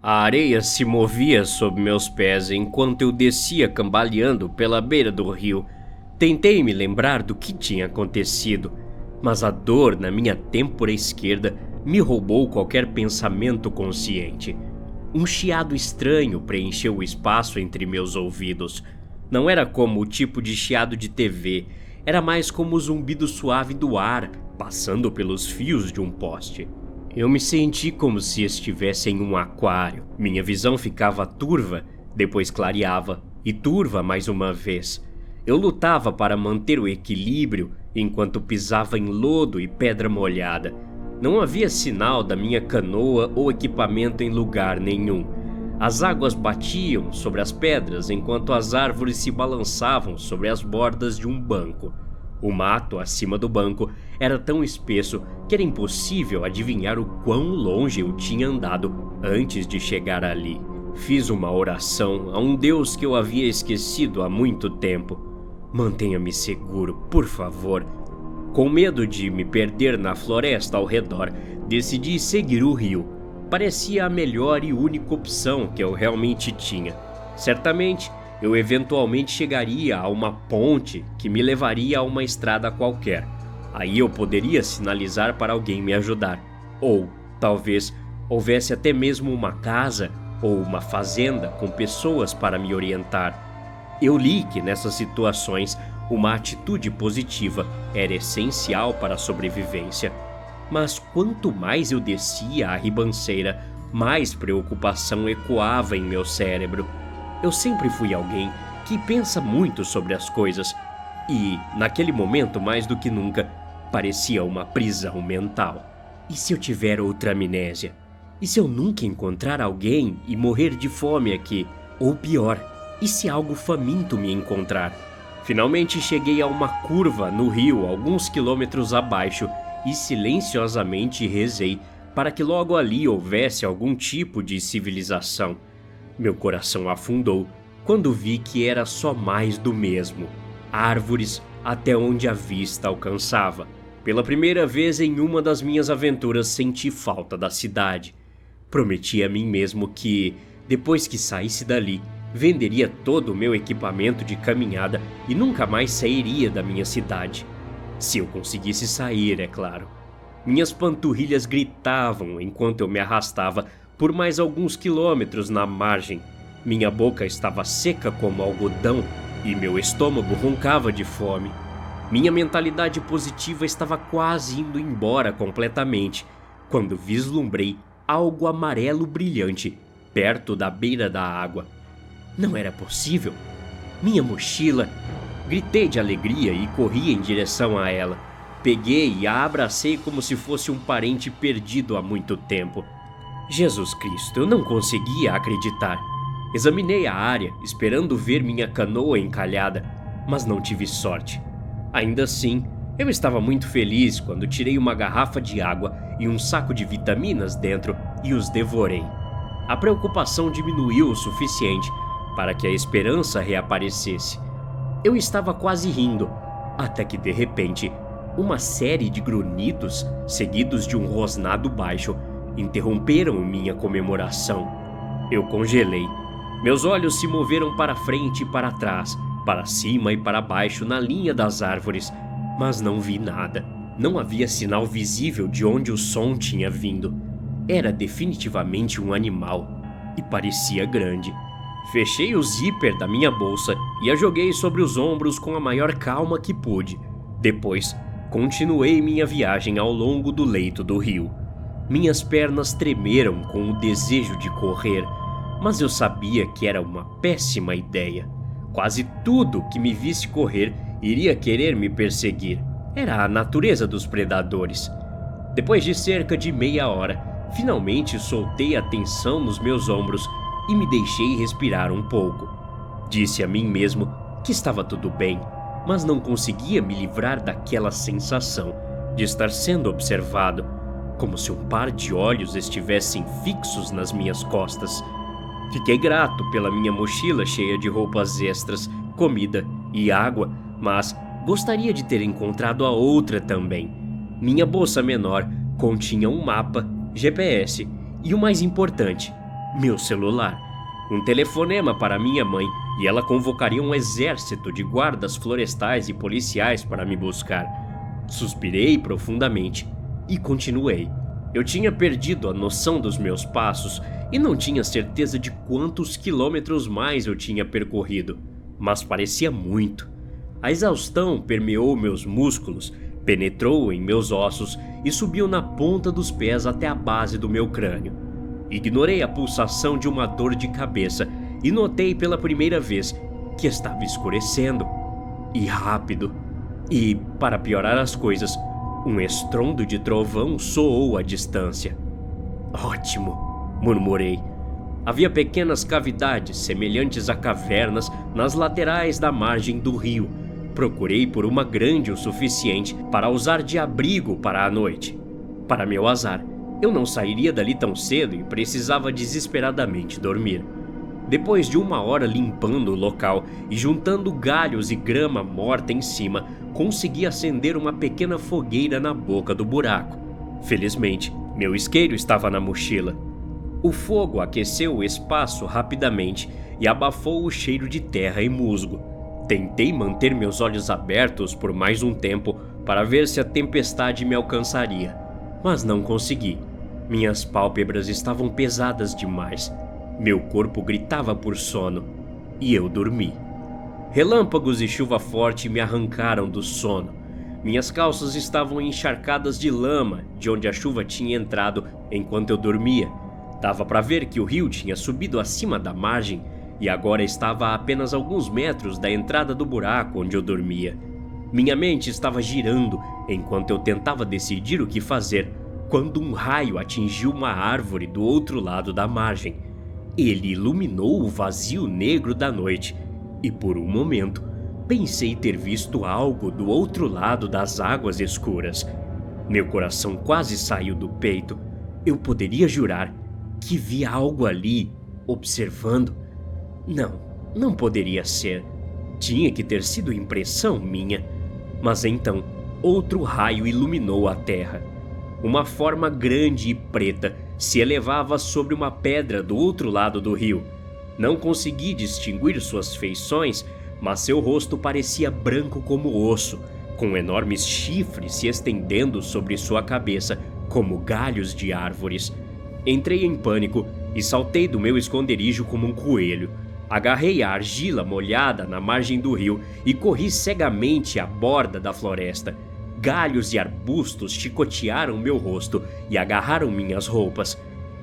A areia se movia sob meus pés enquanto eu descia cambaleando pela beira do rio. Tentei me lembrar do que tinha acontecido, mas a dor na minha têmpora esquerda me roubou qualquer pensamento consciente. Um chiado estranho preencheu o espaço entre meus ouvidos. Não era como o tipo de chiado de TV, era mais como o zumbido suave do ar passando pelos fios de um poste. Eu me senti como se estivesse em um aquário. Minha visão ficava turva, depois clareava, e turva mais uma vez. Eu lutava para manter o equilíbrio enquanto pisava em lodo e pedra molhada. Não havia sinal da minha canoa ou equipamento em lugar nenhum. As águas batiam sobre as pedras enquanto as árvores se balançavam sobre as bordas de um banco. O mato acima do banco era tão espesso que era impossível adivinhar o quão longe eu tinha andado antes de chegar ali. Fiz uma oração a um Deus que eu havia esquecido há muito tempo. Mantenha-me seguro, por favor. Com medo de me perder na floresta ao redor, decidi seguir o rio. Parecia a melhor e única opção que eu realmente tinha. Certamente, eu eventualmente chegaria a uma ponte que me levaria a uma estrada qualquer. Aí eu poderia sinalizar para alguém me ajudar. Ou, talvez, houvesse até mesmo uma casa ou uma fazenda com pessoas para me orientar. Eu li que nessas situações uma atitude positiva era essencial para a sobrevivência. Mas quanto mais eu descia a ribanceira, mais preocupação ecoava em meu cérebro. Eu sempre fui alguém que pensa muito sobre as coisas e, naquele momento mais do que nunca, parecia uma prisão mental. E se eu tiver outra amnésia? E se eu nunca encontrar alguém e morrer de fome aqui? Ou pior, e se algo faminto me encontrar? Finalmente cheguei a uma curva no rio alguns quilômetros abaixo e silenciosamente rezei para que logo ali houvesse algum tipo de civilização. Meu coração afundou quando vi que era só mais do mesmo. Árvores até onde a vista alcançava. Pela primeira vez em uma das minhas aventuras senti falta da cidade. Prometi a mim mesmo que, depois que saísse dali, venderia todo o meu equipamento de caminhada e nunca mais sairia da minha cidade. Se eu conseguisse sair, é claro. Minhas panturrilhas gritavam enquanto eu me arrastava por mais alguns quilômetros na margem. Minha boca estava seca como algodão e meu estômago roncava de fome. Minha mentalidade positiva estava quase indo embora completamente, quando vislumbrei algo amarelo brilhante perto da beira da água. Não era possível. Minha mochila! Gritei de alegria e corri em direção a ela. Peguei e a abracei como se fosse um parente perdido há muito tempo. Jesus Cristo, eu não conseguia acreditar. Examinei a área, esperando ver minha canoa encalhada, mas não tive sorte. Ainda assim, eu estava muito feliz quando tirei uma garrafa de água e um saco de vitaminas dentro e os devorei. A preocupação diminuiu o suficiente para que a esperança reaparecesse. Eu estava quase rindo, até que de repente, uma série de grunhidos, seguidos de um rosnado baixo, interromperam minha comemoração. Eu congelei. Meus olhos se moveram para frente e para trás, para cima e para baixo na linha das árvores, mas não vi nada. Não havia sinal visível de onde o som tinha vindo. Era definitivamente um animal e parecia grande. Fechei o zíper da minha bolsa e a joguei sobre os ombros com a maior calma que pude. Depois, continuei minha viagem ao longo do leito do rio. Minhas pernas tremeram com o desejo de correr, mas eu sabia que era uma péssima ideia. Quase tudo que me visse correr iria querer me perseguir. Era a natureza dos predadores. Depois de cerca de meia hora, finalmente soltei a tensão nos meus ombros e me deixei respirar um pouco. Disse a mim mesmo que estava tudo bem, mas não conseguia me livrar daquela sensação de estar sendo observado, como se um par de olhos estivessem fixos nas minhas costas. Fiquei grato pela minha mochila cheia de roupas extras, comida e água, mas gostaria de ter encontrado a outra também. Minha bolsa menor continha um mapa, GPS e o mais importante, Meu celular. Um telefonema para minha mãe e ela convocaria um exército de guardas florestais e policiais para me buscar. Suspirei profundamente e continuei. Eu tinha perdido a noção dos meus passos e não tinha certeza de quantos quilômetros mais eu tinha percorrido, mas parecia muito. A exaustão permeou meus músculos, penetrou em meus ossos e subiu na ponta dos pés até a base do meu crânio. Ignorei a pulsação de uma dor de cabeça e notei pela primeira vez que estava escurecendo. E rápido. E, para piorar as coisas, um estrondo de trovão soou à distância. Ótimo, murmurei. Havia pequenas cavidades semelhantes a cavernas nas laterais da margem do rio. Procurei por uma grande o suficiente para usar de abrigo para a noite. Para meu azar, eu não sairia dali tão cedo e precisava desesperadamente dormir. Depois de 1 hora limpando o local e juntando galhos e grama morta em cima, consegui acender uma pequena fogueira na boca do buraco. Felizmente, meu isqueiro estava na mochila. O fogo aqueceu o espaço rapidamente e abafou o cheiro de terra e musgo. Tentei manter meus olhos abertos por mais um tempo para ver se a tempestade me alcançaria, mas não consegui. Minhas pálpebras estavam pesadas demais. Meu corpo gritava por sono e eu dormi. Relâmpagos e chuva forte me arrancaram do sono. Minhas calças estavam encharcadas de lama de onde a chuva tinha entrado enquanto eu dormia. Dava para ver que o rio tinha subido acima da margem e agora estava a apenas alguns metros da entrada do buraco onde eu dormia. Minha mente estava girando enquanto eu tentava decidir o que fazer, quando um raio atingiu uma árvore do outro lado da margem. Ele iluminou o vazio negro da noite e, por um momento, pensei ter visto algo do outro lado das águas escuras. Meu coração quase saiu do peito. Eu poderia jurar que vi algo ali, observando. Não poderia ser. Tinha que ter sido impressão minha. Mas então, outro raio iluminou a terra. Uma forma grande e preta se elevava sobre uma pedra do outro lado do rio. Não consegui distinguir suas feições, mas seu rosto parecia branco como osso, com enormes chifres se estendendo sobre sua cabeça como galhos de árvores. Entrei em pânico e saltei do meu esconderijo como um coelho. Agarrei a argila molhada na margem do rio e corri cegamente à borda da floresta. Galhos e arbustos chicotearam meu rosto e agarraram minhas roupas.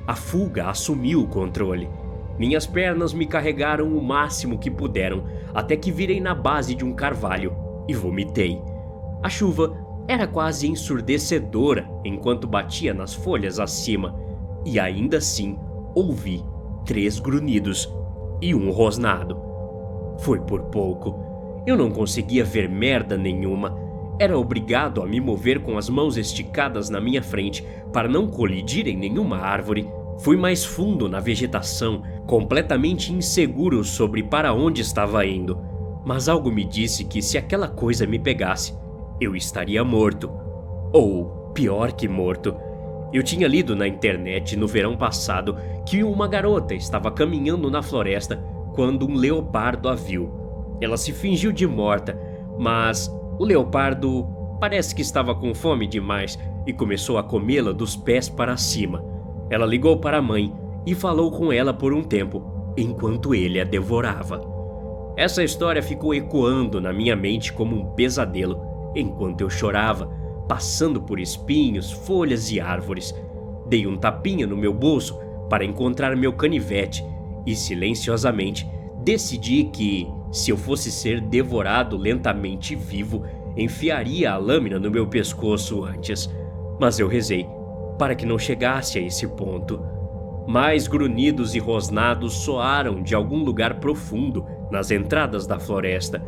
A fuga assumiu o controle. Minhas pernas me carregaram o máximo que puderam, até que virei na base de um carvalho e vomitei. A chuva era quase ensurdecedora enquanto batia nas folhas acima, e ainda assim ouvi 3 grunhidos e um rosnado. Foi por pouco. Eu não conseguia ver merda nenhuma. Era obrigado a me mover com as mãos esticadas na minha frente para não colidir em nenhuma árvore. Fui mais fundo na vegetação, completamente inseguro sobre para onde estava indo. Mas algo me disse que se aquela coisa me pegasse, eu estaria morto. Ou pior que morto. Eu tinha lido na internet no verão passado que uma garota estava caminhando na floresta quando um leopardo a viu. Ela se fingiu de morta, mas o leopardo parece que estava com fome demais e começou a comê-la dos pés para cima. Ela ligou para a mãe e falou com ela por um tempo, enquanto ele a devorava. Essa história ficou ecoando na minha mente como um pesadelo, enquanto eu chorava, passando por espinhos, folhas e árvores. Dei um tapinha no meu bolso para encontrar meu canivete e, silenciosamente, decidi que, se eu fosse ser devorado lentamente vivo, enfiaria a lâmina no meu pescoço antes. Mas eu rezei para que não chegasse a esse ponto. Mais grunhidos e rosnados soaram de algum lugar profundo nas entradas da floresta.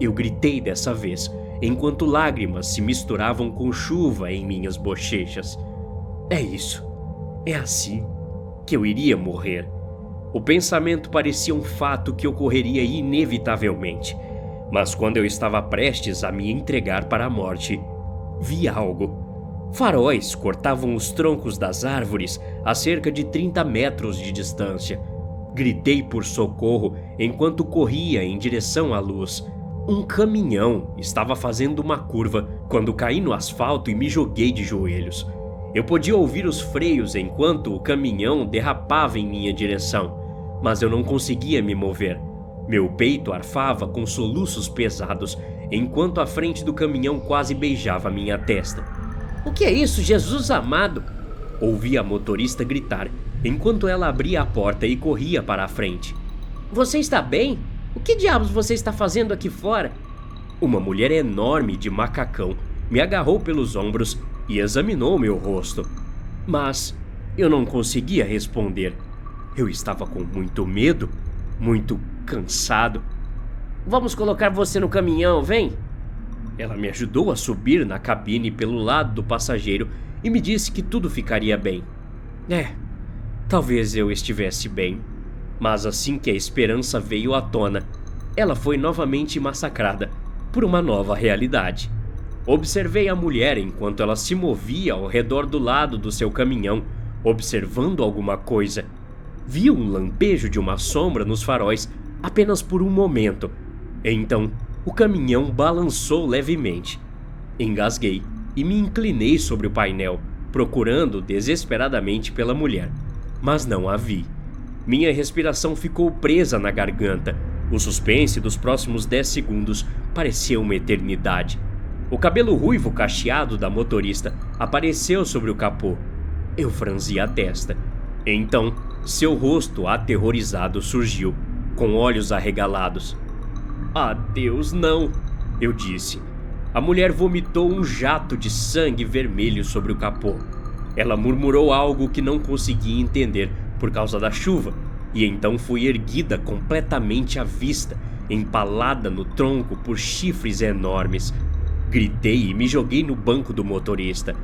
Eu gritei dessa vez, enquanto lágrimas se misturavam com chuva em minhas bochechas. É isso. É assim que eu iria morrer. O pensamento parecia um fato que ocorreria inevitavelmente. Mas quando eu estava prestes a me entregar para a morte, vi algo. Faróis cortavam os troncos das árvores a cerca de 30 metros de distância. Gritei por socorro enquanto corria em direção à luz. Um caminhão estava fazendo uma curva quando caí no asfalto e me joguei de joelhos. Eu podia ouvir os freios enquanto o caminhão derrapava em minha direção, mas eu não conseguia me mover. Meu peito arfava com soluços pesados, enquanto a frente do caminhão quase beijava minha testa. O que é isso, Jesus amado? Ouvi a motorista gritar, enquanto ela abria a porta e corria para a frente. Você está bem? O que diabos você está fazendo aqui fora? Uma mulher enorme de macacão me agarrou pelos ombros e examinou meu rosto. Mas eu não conseguia responder. Eu estava com muito medo, muito cansado. Vamos colocar você no caminhão, vem? Ela me ajudou a subir na cabine pelo lado do passageiro e me disse que tudo ficaria bem. Talvez eu estivesse bem. Mas assim que a esperança veio à tona, ela foi novamente massacrada por uma nova realidade. Observei a mulher enquanto ela se movia ao redor do lado do seu caminhão, observando alguma coisa. Vi um lampejo de uma sombra nos faróis apenas por um momento. Então, o caminhão balançou levemente. Engasguei e me inclinei sobre o painel, procurando desesperadamente pela mulher, mas não a vi. Minha respiração ficou presa na garganta. O suspense dos próximos 10 segundos parecia uma eternidade. O cabelo ruivo cacheado da motorista apareceu sobre o capô. Eu franzi a testa. Então, seu rosto aterrorizado surgiu, com olhos arregalados. "Ah, Deus, não!" eu disse. A mulher vomitou um jato de sangue vermelho sobre o capô. Ela murmurou algo que não conseguia entender por causa da chuva, e então fui erguida completamente à vista, empalada no tronco por chifres enormes. Gritei e me joguei no banco do motorista.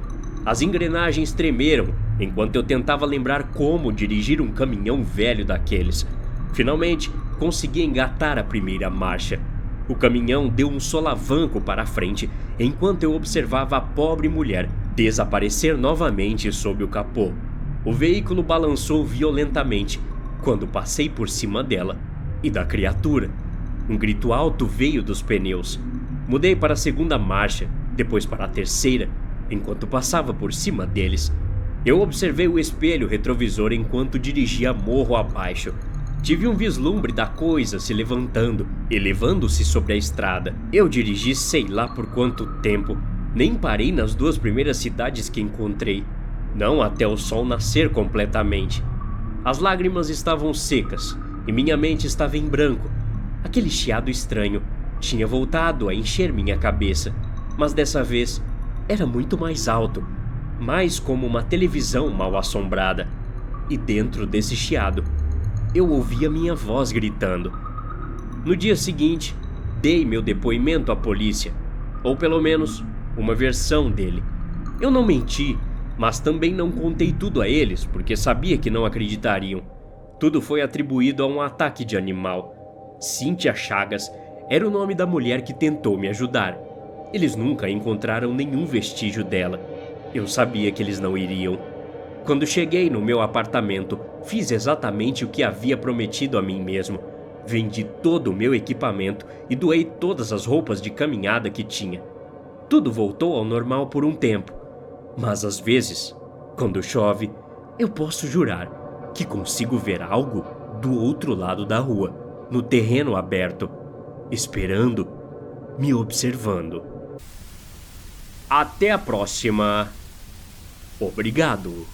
As engrenagens tremeram enquanto eu tentava lembrar como dirigir um caminhão velho daqueles. Finalmente, consegui engatar a primeira marcha. O caminhão deu um solavanco para a frente enquanto eu observava a pobre mulher desaparecer novamente sob o capô. O veículo balançou violentamente quando passei por cima dela e da criatura. Um grito alto veio dos pneus. Mudei para a segunda marcha, depois para a terceira, enquanto passava por cima deles. Eu observei o espelho retrovisor enquanto dirigia morro abaixo. Tive um vislumbre da coisa se levantando, elevando-se sobre a estrada. Eu dirigi sei lá por quanto tempo. Nem parei nas 2 primeiras cidades que encontrei. Não até o sol nascer completamente. As lágrimas estavam secas e minha mente estava em branco. Aquele chiado estranho tinha voltado a encher minha cabeça, mas dessa vez era muito mais alto, mais como uma televisão mal assombrada. E dentro desse chiado, eu ouvia minha voz gritando. No dia seguinte, dei meu depoimento à polícia, ou pelo menos uma versão dele. Eu não menti, mas também não contei tudo a eles, porque sabia que não acreditariam. Tudo foi atribuído a um ataque de animal. Cynthia Chagas era o nome da mulher que tentou me ajudar. Eles nunca encontraram nenhum vestígio dela. Eu sabia que eles não iriam. Quando cheguei no meu apartamento, fiz exatamente o que havia prometido a mim mesmo. Vendi todo o meu equipamento e doei todas as roupas de caminhada que tinha. Tudo voltou ao normal por um tempo. Mas às vezes, quando chove, eu posso jurar que consigo ver algo do outro lado da rua, no terreno aberto, esperando, me observando. Até a próxima. Obrigado.